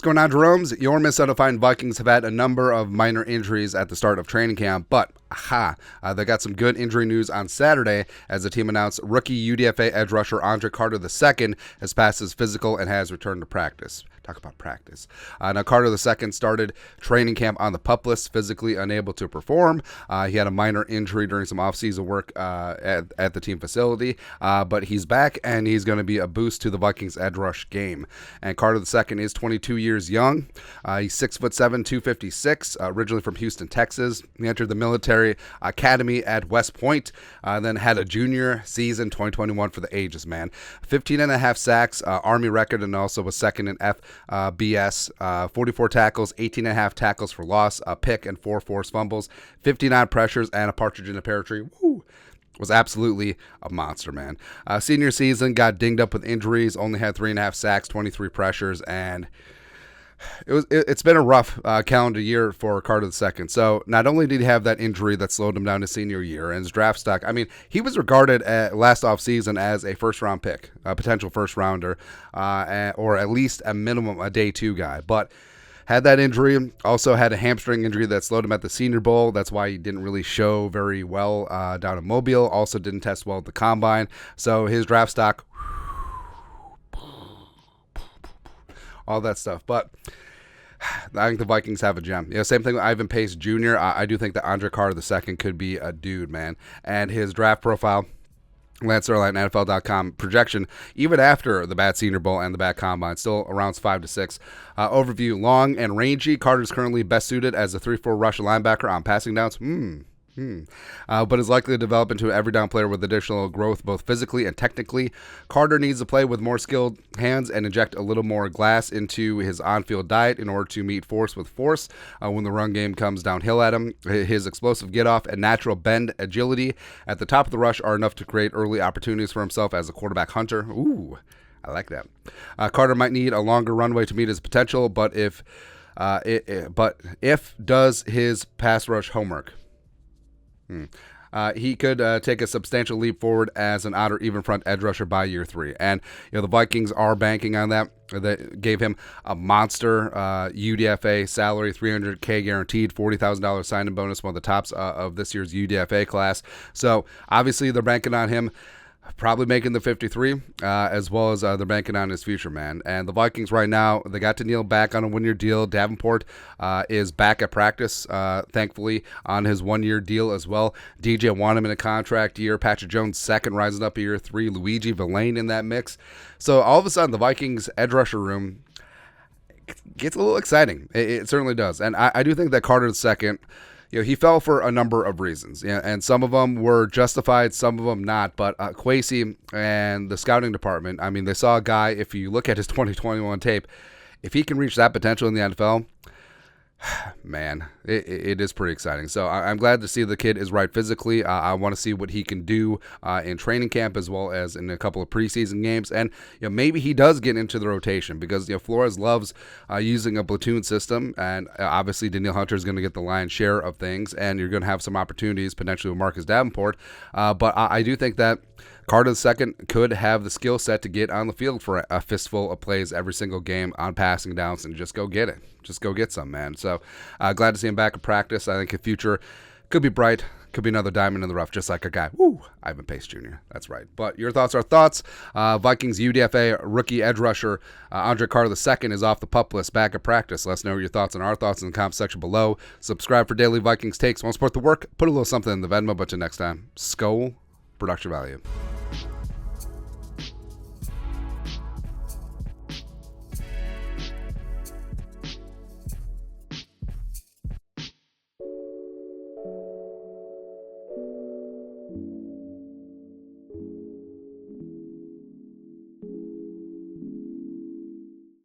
going on, Jeromes? Your Minnesota Vikings have had a number of minor injuries at the start of training camp, but they got some good injury news on Saturday as the team announced rookie UDFA edge rusher Andrew Carter II has passed his physical and has returned to practice. Talk about practice. Now, Carter II started training camp on the PUP List, physically unable to perform. He had a minor injury during some offseason work at the team facility, but he's back, and he's going to be a boost to the Vikings edge rush game. And Carter II is 22 years young. He's 6'7", 256, originally from Houston, Texas. He entered the military academy at West Point, then had a junior season 2021 for the ages, man. 15 and a half sacks, Army record, and also was second in FBS. 44 tackles, 18 and a half tackles for loss, a pick, and 4 forced fumbles, 59 pressures, and a partridge in a pear tree. Woo! Was absolutely a monster, man. Senior season, got dinged up with injuries, only had 3.5 sacks, 23 pressures, and it's been a rough calendar year for Carter II. So not only did he have that injury that slowed him down his senior year and his draft stock, I mean, he was regarded last offseason as a first-round pick, a potential first-rounder, or at least a minimum a day 2 guy. But had that injury, also had a hamstring injury that slowed him at the Senior Bowl. That's why he didn't really show very well down in Mobile. Also didn't test well at the Combine. So his draft stock, all that stuff. But I think the Vikings have a gem. Same thing with Ivan Pace Jr. I do think that Andrew Carter II could be a dude, man. And his draft profile, Lance Erline, NFL.com projection, even after the bad Senior Bowl and the bad Combine, still around 5 to 6. Overview, long and rangy. Carter's currently best suited as a 3-4 rush linebacker on passing downs. But is likely to develop into an every down player with additional growth both physically and technically. Carter needs to play with more skilled hands and inject a little more glass into his on-field diet in order to meet force with force when the run game comes downhill at him. His explosive get-off and natural bend agility at the top of the rush are enough to create early opportunities for himself as a quarterback hunter. Ooh, I like that. Carter might need a longer runway to meet his potential, but if does his pass rush homework. He could take a substantial leap forward as an odd or even front edge rusher by year 3. And the Vikings are banking on that. They gave him a monster UDFA salary, $300K guaranteed, $40,000 signing bonus, one of the tops of this year's UDFA class. So obviously they're banking on him probably making the 53, as well as they're banking on his future, man. And the Vikings right now, they got Daniil back on a 1-year deal. Davenport is back at practice, thankfully, on his 1-year deal as well. DJ wanted him in a contract year. Patrick Jones second, rising up a year 3. Luigi Villain in that mix. So all of a sudden, the Vikings edge rusher room gets a little exciting. It certainly does. And I do think that Carter II, he fell for a number of reasons, and some of them were justified, some of them not. But Kwesi and the scouting department, I mean, they saw a guy, if you look at his 2021 tape, if he can reach that potential in the NFL, man, it is pretty exciting. So I'm glad to see the kid is right physically. I want to see what he can do in training camp as well as in a couple of preseason games. And maybe he does get into the rotation because Flores loves using a platoon system. And obviously Daniil Hunter is going to get the lion's share of things. And you're going to have some opportunities potentially with Marcus Davenport. But I do think that Carter II could have the skill set to get on the field for a fistful of plays every single game on passing downs and just go get it. Just go get some, man. So glad to see him back in practice. I think his future could be bright. Could be another diamond in the rough, just like a guy. Ivan Pace Jr. That's right. But your thoughts are thoughts. Vikings UDFA rookie edge rusher Andrew Carter II is off the PUP List, back at practice. Let us know your thoughts and our thoughts in the comment section below. Subscribe for daily Vikings takes. Want to support the work? Put a little something in the Venmo. But till next time, Skol, production value.